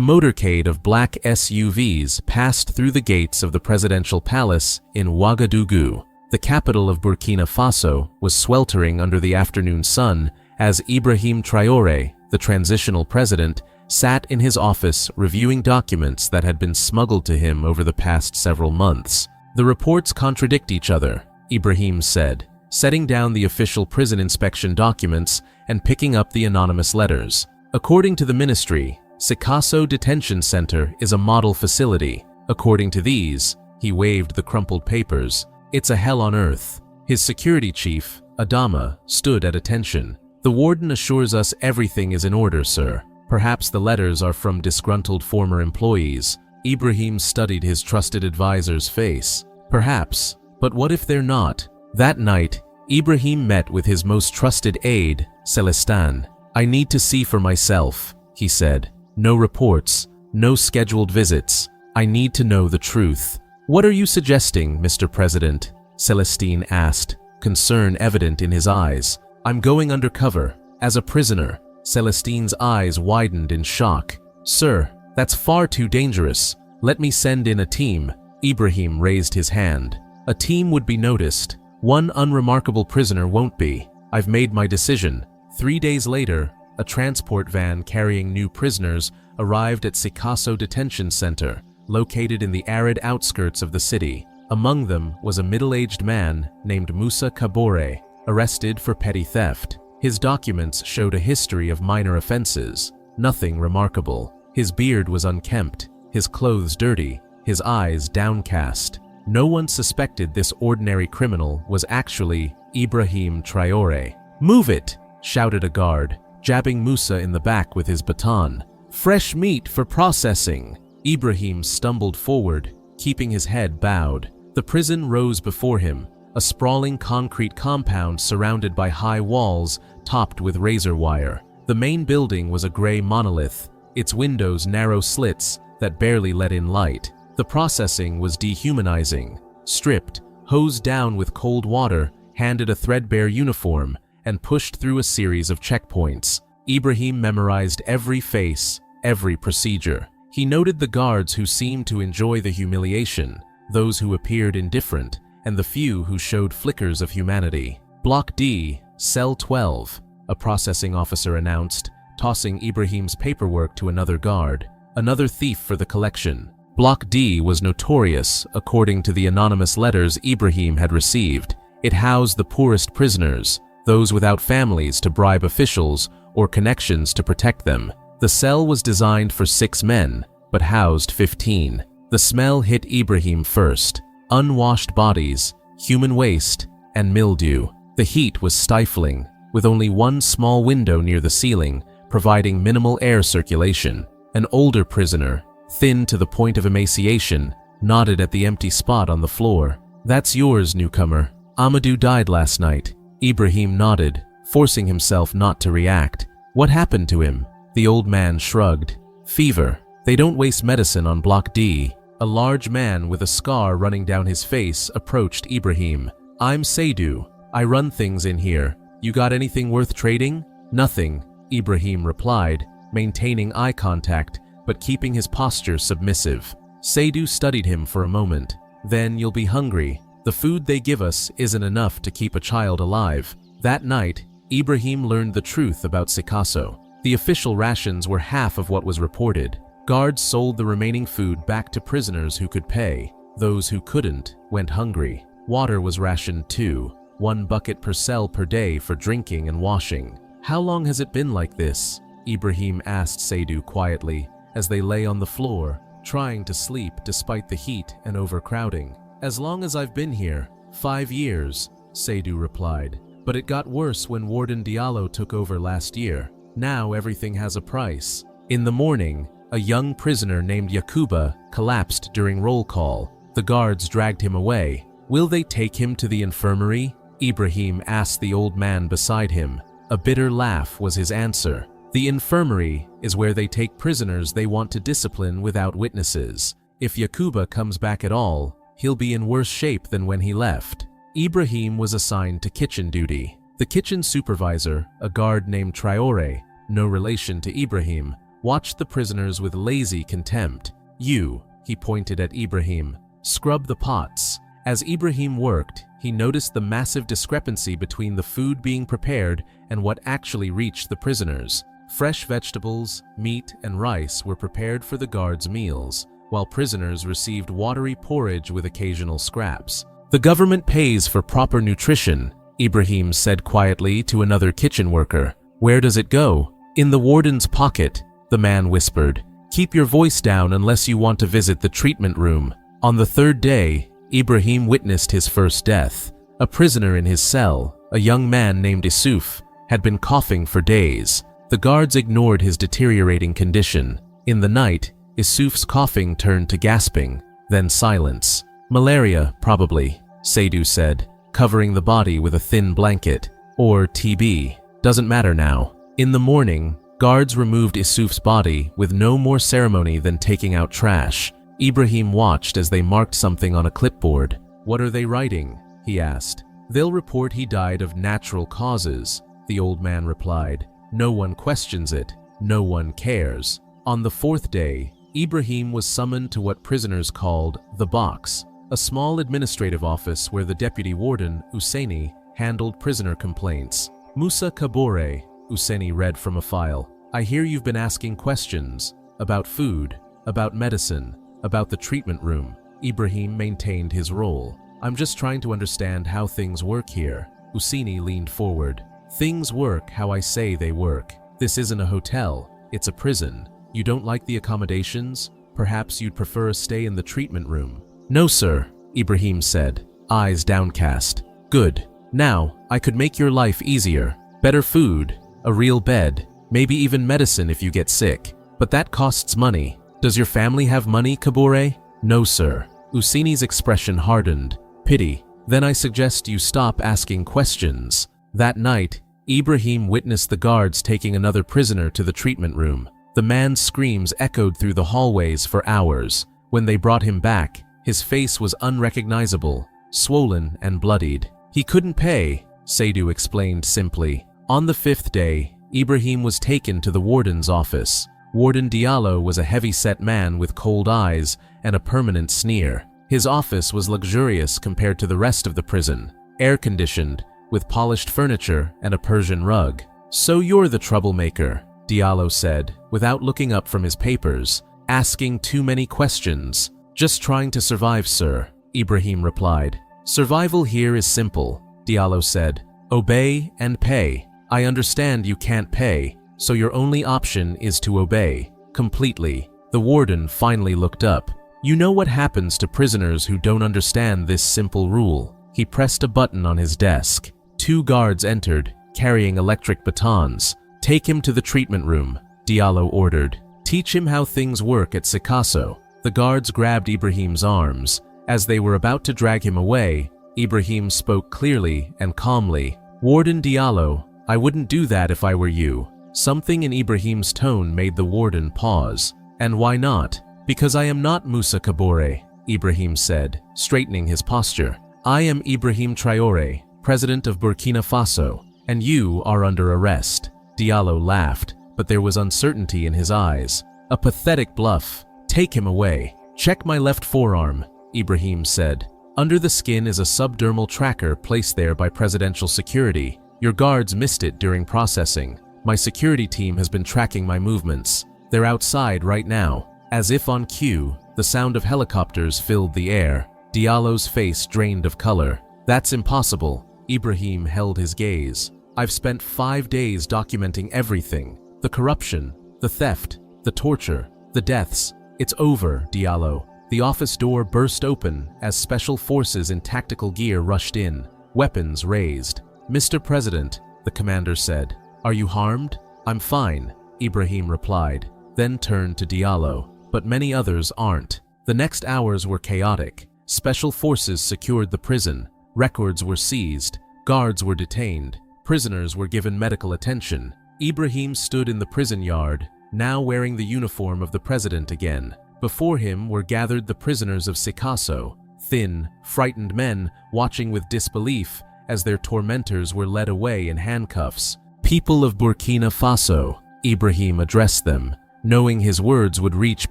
A motorcade of black SUVs passed through the gates of the presidential palace in Ouagadougou. The capital of Burkina Faso was sweltering under the afternoon sun as Ibrahim Traoré, the transitional president, sat in his office reviewing documents that had been smuggled to him over the past several months. "The reports contradict each other," Ibrahim said, setting down the official prison inspection documents and picking up the anonymous letters. "According to the ministry, Sikasso Detention Center is a model facility. According to these," he waved the crumpled papers, "it's a hell on earth." His security chief, Adama, stood at attention. "The warden assures us everything is in order, sir. Perhaps the letters are from disgruntled former employees." Ibrahim studied his trusted advisor's face. "Perhaps, but what if they're not?" That night, Ibrahim met with his most trusted aide, Celestin. "I need to see for myself," he said. "No reports, no scheduled visits. I need to know the truth." "What are you suggesting, Mr. President?" Celestin asked, concern evident in his eyes. "I'm going undercover, as a prisoner." Celestin's eyes widened in shock. "Sir, that's far too dangerous. Let me send in a team." Ibrahim raised his hand. "A team would be noticed. One unremarkable prisoner won't be. I've made my decision." 3 days later, a transport van carrying new prisoners arrived at Sikasso Detention Center, located in the arid outskirts of the city. Among them was a middle-aged man named Moussa Kabore, arrested for petty theft. His documents showed a history of minor offenses, nothing remarkable. His beard was unkempt, his clothes dirty, his eyes downcast. No one suspected this ordinary criminal was actually Ibrahim Traoré. "Move it!" shouted a guard, jabbing Moussa in the back with his baton. "Fresh meat for processing." Ibrahim stumbled forward, keeping his head bowed. The prison rose before him, a sprawling concrete compound surrounded by high walls topped with razor wire. The main building was a gray monolith, its windows narrow slits that barely let in light. The processing was dehumanizing. Stripped, hosed down with cold water, handed a threadbare uniform, and pushed through a series of checkpoints. Ibrahim memorized every face, every procedure. He noted the guards who seemed to enjoy the humiliation, those who appeared indifferent, and the few who showed flickers of humanity. "Block D, Cell 12, a processing officer announced, tossing Ibrahim's paperwork to another guard. "Another thief for the collection." Block D was notorious, according to the anonymous letters Ibrahim had received. It housed the poorest prisoners, those without families to bribe officials or connections to protect them. The cell was designed for 6 men, but housed 15. The smell hit Ibrahim first. Unwashed bodies, human waste, and mildew. The heat was stifling, with only one small window near the ceiling, providing minimal air circulation. An older prisoner, thin to the point of emaciation, nodded at the empty spot on the floor. "That's yours, newcomer. Amadou died last night." Ibrahim nodded, forcing himself not to react. "What happened to him?" The old man shrugged. "Fever. They don't waste medicine on Block D." A large man with a scar running down his face approached Ibrahim. "I'm Seydou. I run things in here. You got anything worth trading?" "Nothing," Ibrahim replied, maintaining eye contact but keeping his posture submissive. Seydou studied him for a moment. "Then you'll be hungry. The food they give us isn't enough to keep a child alive." That night, Ibrahim learned the truth about Sikasso. The official rations were half of what was reported. Guards sold the remaining food back to prisoners who could pay. Those who couldn't went hungry. Water was rationed too, 1 bucket per cell per day for drinking and washing. "How long has it been like this?" Ibrahim asked Seydou quietly, as they lay on the floor, trying to sleep despite the heat and overcrowding. "As long as I've been here, 5 years, Seydou replied. "But it got worse when Warden Diallo took over last year. Now everything has a price." In the morning, a young prisoner named Yakuba collapsed during roll call. The guards dragged him away. "Will they take him to the infirmary?" Ibrahim asked the old man beside him. A bitter laugh was his answer. "The infirmary is where they take prisoners they want to discipline without witnesses. If Yakuba comes back at all, he'll be in worse shape than when he left." Ibrahim was assigned to kitchen duty. The kitchen supervisor, a guard named Traoré, no relation to Ibrahim, watched the prisoners with lazy contempt. "You," he pointed at Ibrahim, "scrub the pots." As Ibrahim worked, he noticed the massive discrepancy between the food being prepared and what actually reached the prisoners. Fresh vegetables, meat, and rice were prepared for the guards' meals, while prisoners received watery porridge with occasional scraps. "The government pays for proper nutrition," Ibrahim said quietly to another kitchen worker. "Where does it go?" "In the warden's pocket," the man whispered. "Keep your voice down unless you want to visit the treatment room." On the third day, Ibrahim witnessed his first death. A prisoner in his cell, a young man named Issouf, had been coughing for days. The guards ignored his deteriorating condition. In the night, Issouf's coughing turned to gasping, then silence. "Malaria, probably," Seydou said, covering the body with a thin blanket. "Or TB. Doesn't matter now." In the morning, guards removed Issouf's body with no more ceremony than taking out trash. Ibrahim watched as they marked something on a clipboard. "What are they writing?" he asked. "They'll report he died of natural causes," the old man replied. "No one questions it. No one cares." On the fourth day, Ibrahim was summoned to what prisoners called the box, a small administrative office where the deputy warden, Husseini, handled prisoner complaints. "Musa Kabore," Husseini read from a file. "I hear you've been asking questions about food, about medicine, about the treatment room." Ibrahim maintained his role. "I'm just trying to understand how things work here." Husseini leaned forward. "Things work how I say they work. This isn't a hotel, it's a prison. You don't like the accommodations? Perhaps you'd prefer a stay in the treatment room." "No, sir," Ibrahim said, eyes downcast. "Good. Now, I could make your life easier. Better food, a real bed, maybe even medicine if you get sick. But that costs money. Does your family have money, Kabore?" "No, sir." Husseini's expression hardened. "Pity. Then I suggest you stop asking questions." That night, Ibrahim witnessed the guards taking another prisoner to the treatment room. The man's screams echoed through the hallways for hours. When they brought him back, his face was unrecognizable, swollen and bloodied. "He couldn't pay," Seydou explained simply. On the fifth day, Ibrahim was taken to the warden's office. Warden Diallo was a heavy-set man with cold eyes and a permanent sneer. His office was luxurious compared to the rest of the prison, air-conditioned, with polished furniture and a Persian rug. "So you're the troublemaker," Diallo said, without looking up from his papers. "Asking too many questions." "Just trying to survive, sir," Ibrahim replied. "Survival here is simple," Diallo said. "Obey and pay. I understand you can't pay, so your only option is to obey. Completely." The warden finally looked up. "You know what happens to prisoners who don't understand this simple rule?" He pressed a button on his desk. 2 guards entered, carrying electric batons. "Take him to the treatment room," Diallo ordered. "Teach him how things work at Sikasso." The guards grabbed Ibrahim's arms. As they were about to drag him away, Ibrahim spoke clearly and calmly. "Warden Diallo, I wouldn't do that if I were you." Something in Ibrahim's tone made the warden pause. "And why not?" "Because I am not Musa Kabore," Ibrahim said, straightening his posture. "I am Ibrahim Traoré, president of Burkina Faso, and you are under arrest." Diallo laughed, but there was uncertainty in his eyes. "A pathetic bluff. Take him away." "Check my left forearm," Ibrahim said. "Under the skin is a subdermal tracker placed there by presidential security. Your guards missed it during processing. My security team has been tracking my movements. They're outside right now." As if on cue, the sound of helicopters filled the air. Diallo's face drained of color. "That's impossible." Ibrahim held his gaze. "I've spent 5 days documenting everything. The corruption, the theft, the torture, the deaths. It's over, Diallo." The office door burst open as special forces in tactical gear rushed in, weapons raised. "Mr. President," the commander said, "are you harmed?" "I'm fine," Ibrahim replied, then turned to Diallo. "But many others aren't." The next hours were chaotic. Special forces secured the prison. Records were seized. Guards were detained. Prisoners were given medical attention. Ibrahim stood in the prison yard, now wearing the uniform of the president again. Before him were gathered the prisoners of Sikasso, thin, frightened men watching with disbelief as their tormentors were led away in handcuffs. "People of Burkina Faso," Ibrahim addressed them. knowing his words would reach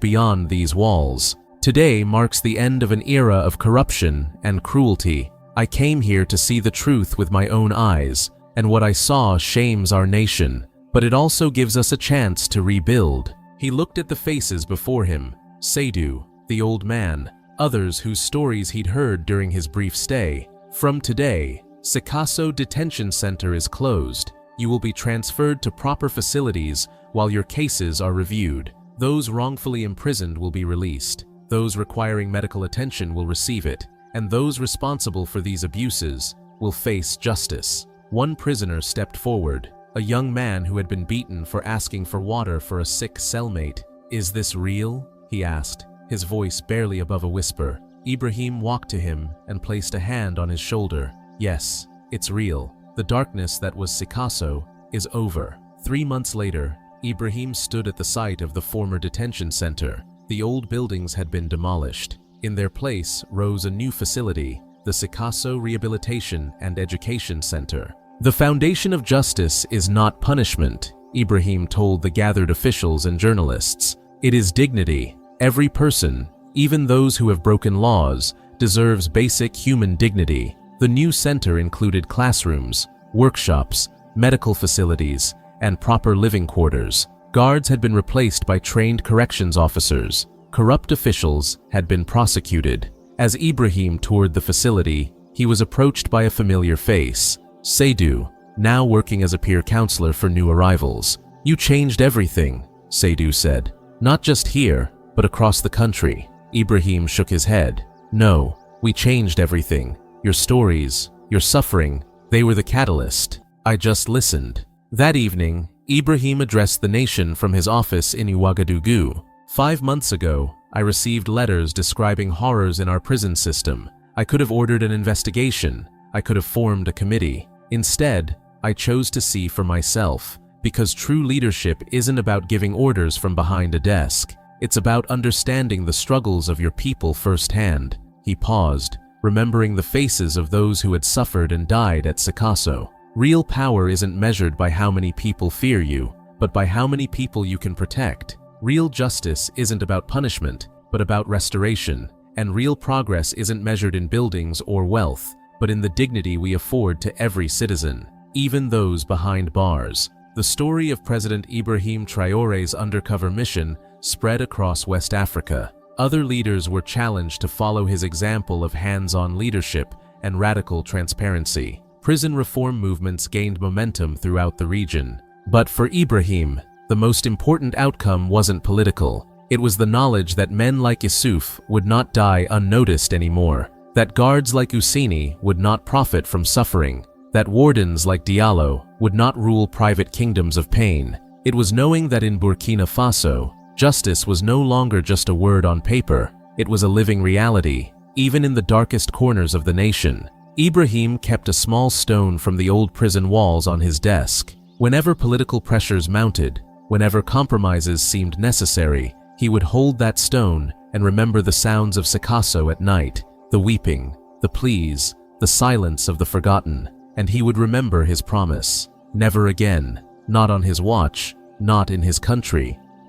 beyond these walls. Today marks the end of an era of corruption and cruelty. I came here to see the truth with my own eyes, and what I saw shames our nation, but it also gives us a chance to rebuild. He looked at the faces before him, Seydou, the old man, others whose stories he'd heard during his brief stay. From today, Sikasso Detention Center is closed. You will be transferred to proper facilities while your cases are reviewed. Those wrongfully imprisoned will be released. Those requiring medical attention will receive it, and those responsible for these abuses will face justice. One prisoner stepped forward, a young man who had been beaten for asking for water for a sick cellmate. "Is this real?" he asked, his voice barely above a whisper. Ibrahim walked to him and placed a hand on his shoulder. "Yes, it's real. The darkness that was Sikasso is over." 3 months later, Ibrahim stood at the site of the former detention center. The old buildings had been demolished. In their place rose a new facility, the Sikasso Rehabilitation and Education Center. "The foundation of justice is not punishment," Ibrahim told the gathered officials and journalists. "It is dignity. Every person, even those who have broken laws, deserves basic human dignity." The new center included classrooms, workshops, medical facilities, and proper living quarters. Guards had been replaced by trained corrections officers. Corrupt officials had been prosecuted. As Ibrahim toured the facility, he was approached by a familiar face, Seydou, now working as a peer counselor for new arrivals. "You changed everything," Seydou said. "Not just here, but across the country." Ibrahim shook his head. "No, we changed everything. Your stories, your suffering, they were the catalyst. I just listened." That evening, Ibrahim addressed the nation from his office in Ouagadougou. 5 months ago, I received letters describing horrors in our prison system. I could have ordered an investigation. I could have formed a committee. Instead, I chose to see for myself, because true leadership isn't about giving orders from behind a desk. It's about understanding the struggles of your people firsthand. He paused, remembering the faces of those who had suffered and died at Sikasso. Real power isn't measured by how many people fear you, but by how many people you can protect. Real justice isn't about punishment, but about restoration. And real progress isn't measured in buildings or wealth, but in the dignity we afford to every citizen, even those behind bars. The story of President Ibrahim Traoré's undercover mission spread across West Africa. Other leaders were challenged to follow his example of hands-on leadership and radical transparency. Prison reform movements gained momentum throughout the region. But for Ibrahim, the most important outcome wasn't political. It was the knowledge that men like Issouf would not die unnoticed anymore, that guards like Ousseini would not profit from suffering, that wardens like Diallo would not rule private kingdoms of pain. It was knowing that in Burkina Faso, justice was no longer just a word on paper, it was a living reality, even in the darkest corners of the nation. Ibrahim kept a small stone from the old prison walls on his desk. Whenever political pressures mounted, whenever compromises seemed necessary, he would hold that stone and remember the sounds of Sikasso at night, the weeping, the pleas, the silence of the forgotten, and he would remember his promise. Never again, not on his watch, not in his country.